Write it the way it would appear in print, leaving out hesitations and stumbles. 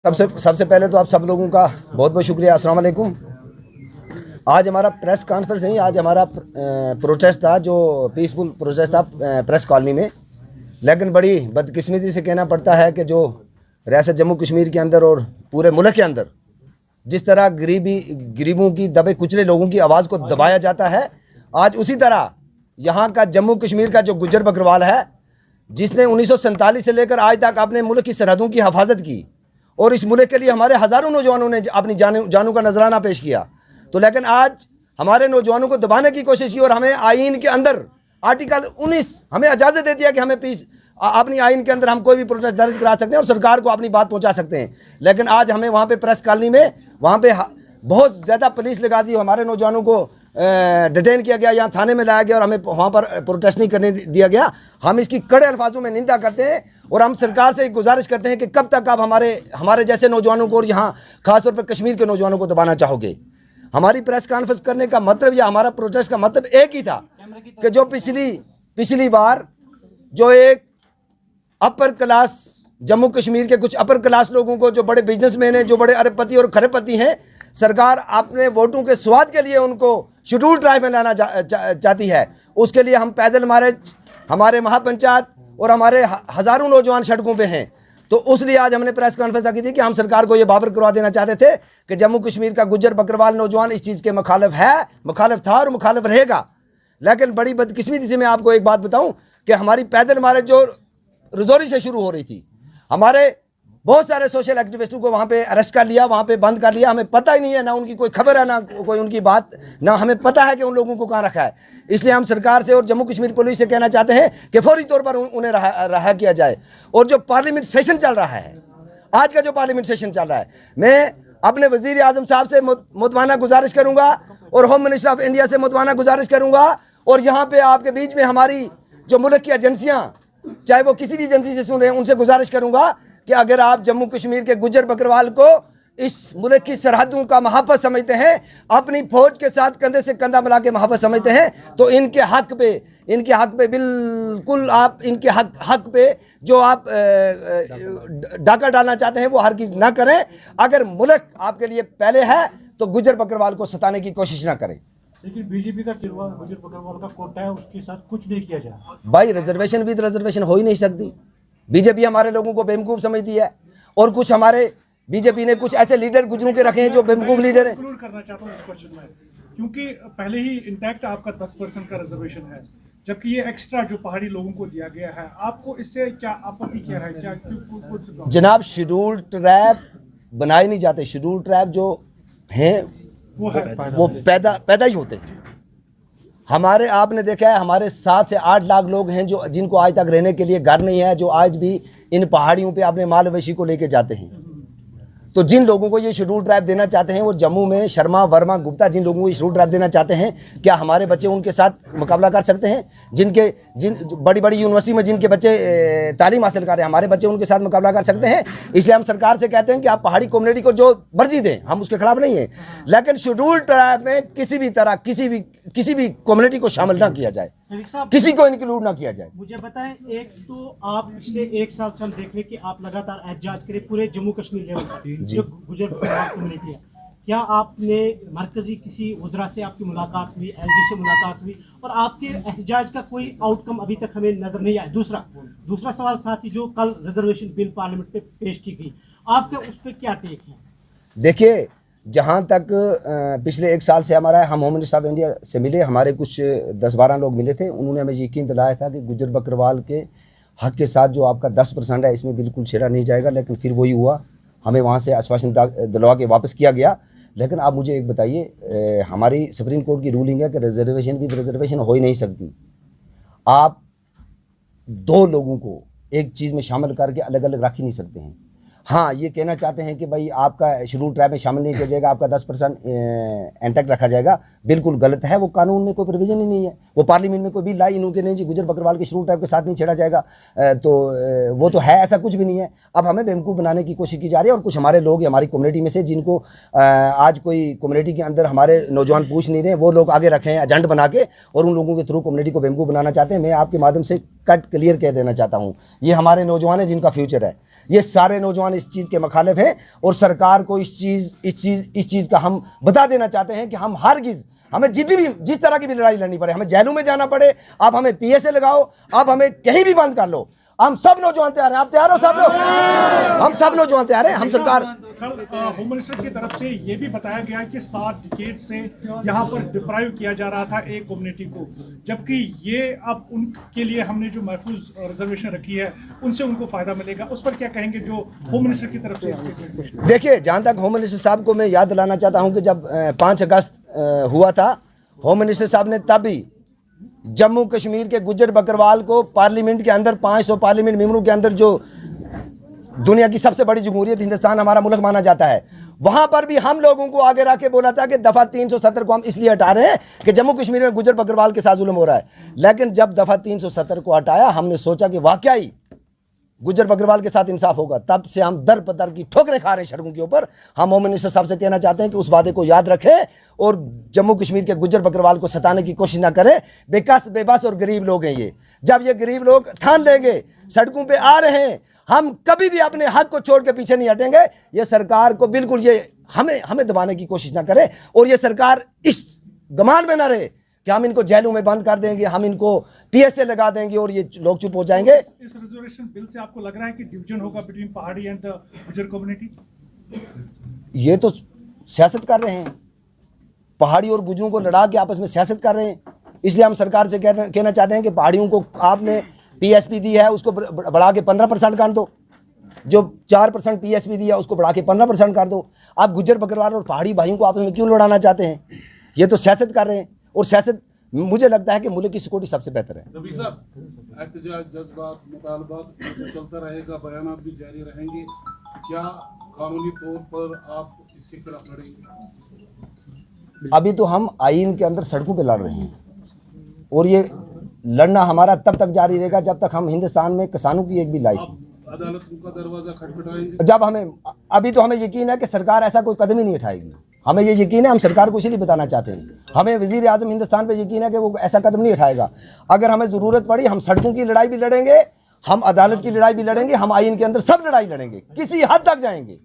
सबसे पहले तो आप सब लोगों का बहुत बहुत शुक्रिया। अस्सलाम वालेकुम। आज हमारा प्रेस कॉन्फ्रेंस नहीं, आज हमारा प्रोटेस्ट था, जो पीसफुल प्रोटेस्ट था प्रेस कॉलोनी में। लेकिन बड़ी बदकिस्मती से कहना पड़ता है कि जो रियासत जम्मू कश्मीर के अंदर और पूरे मुल्क के अंदर जिस तरह गरीबों की दबे कुचले लोगों की आवाज़ को दबाया जाता है, आज उसी तरह यहाँ का जम्मू कश्मीर का जो गुज्जर बकरवाल है, जिसने 1947 से लेकर आज तक अपने मुल्क की सरहदों की हिफाजत की और इस मुल्क के लिए हमारे हज़ारों नौजवानों ने अपनी जानों का नजराना पेश किया, तो लेकिन आज हमारे नौजवानों को दबाने की कोशिश की और हमें आइन के अंदर आर्टिकल 19 हमें इजाज़त देती है कि हमें अपनी आइन के अंदर हम कोई भी प्रोटेस्ट दर्ज करा सकते हैं और सरकार को अपनी बात पहुंचा सकते हैं। लेकिन आज हमें वहाँ पे प्रेस कॉलोनी में वहाँ पे बहुत ज़्यादा पुलिस लगा दी, हमारे नौजवानों को डिटेन किया गया, यहाँ थाने में लाया गया और हमें वहाँ पर प्रोटेस्ट नहीं करने दिया गया। हम इसकी कड़े अल्फाजों में निंदा करते हैं और हम सरकार से गुजारिश करते हैं कि कब तक आप हमारे जैसे नौजवानों को और यहाँ खासतौर पर कश्मीर के नौजवानों को दबाना चाहोगे। हमारी प्रेस कॉन्फ्रेंस करने का मतलब या हमारा प्रोटेस्ट का मतलब एक ही था कि जो पिछली बार जो एक अपर क्लास जम्मू कश्मीर के कुछ अपर क्लास लोगों को, जो बड़े बिजनेसमैन हैं, जो बड़े अरबपति और खरबपति हैं, सरकार अपने वोटों के स्वाद के लिए उनको शेड्यूल ट्राइब में लाना चाहती है। उसके लिए हम पैदल हमारे महापंचायत और हमारे हज़ारों नौजवान सड़कों पे हैं। तो उसलिए आज हमने प्रेस कॉन्फ्रेंस की थी कि हम सरकार को ये बाबर करवा देना चाहते थे कि जम्मू कश्मीर का गुज्जर बकरवाल नौजवान इस चीज़ के मुखालिफ था और मुखालिफ रहेगा। लेकिन बड़ी बदकिस्मती से मैं आपको एक बात बताऊं कि हमारी पैदल मार्च जो रजौरी से शुरू हो रही थी, हमारे बहुत सारे सोशल एक्टिविस्टों को वहाँ पे अरेस्ट कर लिया, वहाँ पे बंद कर लिया। हमें पता ही नहीं है, ना उनकी कोई खबर है, ना कोई उनकी बात, ना हमें पता है कि उन लोगों को कहाँ रखा है। इसलिए हम सरकार से और जम्मू कश्मीर पुलिस से कहना चाहते हैं कि फौरी तौर पर उन्हें रहा किया जाए। और जो पार्लियामेंट सेशन चल रहा है, आज का जो पार्लियामेंट सेशन चल रहा है, मैं अपने वज़ीर आज़म साहब से मुतवाना गुजारिश करूँगा और होम मिनिस्टर ऑफ इंडिया से मुतवाना गुजारिश करूँगा और यहाँ पर आपके बीच में हमारी जो मुल्क की एजेंसियाँ, चाहे वो किसी भी एजेंसी से सुन रहे हैं, उनसे गुजारिश करूँगा कि अगर आप जम्मू कश्मीर के गुज्जर बकरवाल को इस मुल्क की सरहदों का महाफज समझते हैं, अपनी फौज के साथ कंधे से कंधा मिला के महाफज समझते हैं, तो इनके हक पे बिल्कुल आप इनके हक पे जो आप डाका डालना चाहते हैं वो हरगिज़ ना करें। अगर मुल्क आपके लिए पहले है तो गुज्जर बकरवाल को सताने की कोशिश ना करें। लेकिन बीजेपी का गुज्जर बकरवाल का कोटा है, उसके साथ कुछ नहीं किया जाए। भाई रिजर्वेशन विद रिजर्वेशन हो ही नहीं सकती। बीजेपी हमारे लोगों को बेवकूफ़ समझती है और कुछ हमारे बीजेपी ने कुछ ऐसे लीडर गुजरों के रखे हैं जो बेवकूफ़ लीडर हैं। इंक्लूड करना चाहता हूं इस क्वेश्चन में, क्योंकि पहले ही इंटैक्ट आपका 10% का रिजर्वेशन है, जबकि ये एक्स्ट्रा जो पहाड़ी लोगों को दिया गया है, आपको इससे क्या आपत्ति क्या है? क्या जनाब, शेड्यूल ट्राइब बनाए नहीं जाते। शेड्यूल ट्राइब जो हैं वो पैदा ही होते हैं। हमारे आपने देखा है, हमारे 7 से 8 लाख लोग हैं जो जिनको आज तक रहने के लिए घर नहीं है, जो आज भी इन पहाड़ियों पे अपने माल मवेशी को लेके जाते हैं। तो जिन लोगों को ये शेड्यूल ट्राइब देना चाहते हैं, वो जम्मू में शर्मा, वर्मा, गुप्ता, जिन लोगों को ये शेड्यूल ट्राइब देना चाहते हैं, क्या हमारे बच्चे उनके साथ मुकाबला कर सकते हैं? जिन बड़ी बड़ी यूनिवर्सिटी में जिनके बच्चे तालीम हासिल कर रहे हैं, हमारे बच्चे उनके साथ मुकाबला कर सकते हैं? इसलिए हम सरकार से कहते हैं कि आप पहाड़ी कम्युनिटी को जो मर्जी दें, हम उसके खिलाफ नहीं हैं, लेकिन शेड्यूल ट्राइब में किसी भी तरह किसी भी कम्युनिटी को शामिल ना किया जाए, किसी को इंक्लूड ना किया जाए। मुझे बताएं, एक तो आप पिछले 1 साल से हम देख रहे कि आप लगातार एहतजाज करें पूरे जम्मू कश्मीर लेवल पर जो गुज्जर कम्युनिटी है। क्या आपने मरकजी किसी वज़रा से आपकी मुलाकात हुई, एलजी से मुलाकात हुई, और आपके एहतजाज का कोई आउटकम अभी तक हमें नजर नहीं आया? दूसरा सवाल साथ ही, जो कल रिजर्वेशन बिल पार्लियामेंट में पेश की गई, आपका उस पर क्या टेक है? देखिए, जहाँ तक पिछले 1 साल से हमारा हम होम मिनिस्टर ऑफ इंडिया से मिले, हमारे कुछ 10-12 लोग मिले थे, उन्होंने हमें यकीन दिलाया था कि गुज्जर बकरवाल के हक के साथ जो आपका 10% है, इसमें बिल्कुल छेड़ा नहीं जाएगा। लेकिन फिर वही हुआ, हमें वहाँ से आश्वासन दिलवा के वापस किया गया। लेकिन आप मुझे एक बताइए, हमारी सुप्रीम कोर्ट की रूलिंग है कि रिजर्वेशन विद रिजर्वेशन हो ही नहीं सकती। आप 2 लोगों को एक चीज़ में शामिल करके अलग अलग रख ही नहीं सकते हैं। हाँ, ये कहना चाहते हैं कि भाई आपका शेड्यूल ट्राइब में शामिल नहीं किया जाएगा, आपका 10% इंटैक्ट रखा जाएगा, बिल्कुल गलत है। वो कानून में कोई प्रोविजन ही नहीं है, वो पार्लियामेंट में कोई बिल लाई इन्होंने नहीं जी गुज्जर बकरवाल के शेड्यूल ट्राइब के साथ नहीं छेड़ा जाएगा, तो वो तो है, ऐसा कुछ भी नहीं है। अब हमें बेवकूफ़ बनाने की कोशिश की जा रही है और कुछ हमारे लोग हमारी कम्युनिटी में से जिनको आज कोई कम्युनिटी के अंदर हमारे नौजवान पूछ नहीं रहे, वो लोग आगे रखे हैं एजेंट बना के और उन लोगों के थ्रू कम्युनिटी को बेवकूफ़ बनाना चाहते हैं। मैं आपके माध्यम से कट क्लियर कह देना चाहता हूँ, ये हमारे नौजवान हैं जिनका फ्यूचर है। ये सारे नौजवान इस चीज़ के मुखालिफ हैं और सरकार को इस चीज़ का हम बता देना चाहते हैं कि हम हरगिज़, हमें जिस तरह की भी लड़ाई लड़नी पड़े, हमें जेलों में जाना पड़े, आप हमें PSA लगाओ, आप हमें कहीं भी बंद कर लो, हम सब नौजवान तैयार हैं। आप तैयार हो सब लोग? हम सब नौजवान तैयार हैं। हम सरकार कल होम मिनिस्टर की तरफ से ये भी बताया गया कि 7 डिकेड से यहाँ पर डिप्राइव किया जा रहा था एक कम्युनिटी को, जबकि ये अब उनके लिए हमने जो महफूज रिजर्वेशन रखी है उनसे उनको फायदा मिलेगा। उस पर क्या कहेंगे जो होम मिनिस्टर की तरफ से? देखिए, जहाँ तक होम मिनिस्टर साहब को मैं याद दिलाना चाहता हूँ कि जब 5 अगस्त हुआ था, होम मिनिस्टर साहब ने तब भी जम्मू कश्मीर के गुज्जर बकरवाल को पार्लियामेंट के अंदर 500 पार्लियामेंट मेंबरों के अंदर, जो दुनिया की सबसे बड़ी जमहूरियत हिंदुस्तान हमारा मुल्क माना जाता है, वहां पर भी हम लोगों को आगे रख के बोला था कि दफा 370 को हम इसलिए हटा रहे हैं कि जम्मू कश्मीर में गुज्जर बकरवाल के साथ जुल्म हो रहा है। लेकिन जब दफा 370 को हटाया, हमने सोचा कि वाकई गुज्जर बकरवाल के साथ इंसाफ होगा। तब से हम दर पदर की ठोकरें खा रहे हैं सड़कों के ऊपर। हम होम मिनिस्टर साहब से कहना चाहते हैं कि उस वादे को याद रखें और जम्मू कश्मीर के गुज्जर बकरवाल को सताने की कोशिश ना करें। बेबस और गरीब लोग हैं ये। जब ये गरीब लोग ठान लेंगे, सड़कों पे आ रहे हैं, हम कभी भी अपने हक को छोड़ के पीछे नहीं हटेंगे। ये सरकार को बिल्कुल ये हमें दबाने की कोशिश ना करे और ये सरकार इस गुमान में ना रहे कि हम इनको जेलों में बंद कर देंगे, हम इनको PSA लगा देंगे और ये लोग चुप हो जाएंगे। इस रिजर्वेशन बिल से आपको लग रहा है कि डिवीजन होगा बिटवीन पहाड़ी एंड द गुज्जर कम्युनिटी? ये तो सियासत कर रहे हैं, पहाड़ी और गुज्जरों को लड़ा के आपस में सियासत कर रहे हैं। इसलिए हम सरकार से कहना चाहते हैं कि पहाड़ियों को आपने PSP दी है, उसको बढ़ा के 15% कर दो। जो 4% PSP दिया उसको बढ़ा के 15% कर दो। आप गुज्जर बकरवाल और पहाड़ी भाइयों को आपस में क्यों लड़ाना चाहते हैं? ये तो सियासत कर रहे हैं और सियासत मुझे लगता है कि मुल्क की सिक्योरिटी सबसे बेहतर है। रफीक साहब, एहतजाज, जज्बात, मुतालबात चलता रहेगा, बयानात भी जारी रहेंगे, क्या कानूनी तौर पर आप इसके खिलाफ लड़ेंगे? अभी तो हम आईन के अंदर सड़कों पे लड़ रहे हैं और ये लड़ना हमारा तब तक जारी रहेगा जब तक हम हिंदुस्तान में किसानों की एक भी लाइफ, अदालत का दरवाजा खटखटाएंगे? जब अभी तो हमें यकीन है कि सरकार ऐसा कोई कदम ही नहीं उठाएगी। हमें ये यकीन है, हम सरकार को इसीलिए बताना चाहते हैं, हमें वजीर आजम हिंदुस्तान पे यकीन है कि वो ऐसा कदम नहीं उठाएगा। अगर हमें ज़रूरत पड़ी हम सड़कों की लड़ाई भी लड़ेंगे, हम अदालत की लड़ाई भी लड़ेंगे, हम आईन के अंदर सब लड़ाई लड़ेंगे, किसी हद तक जाएंगे।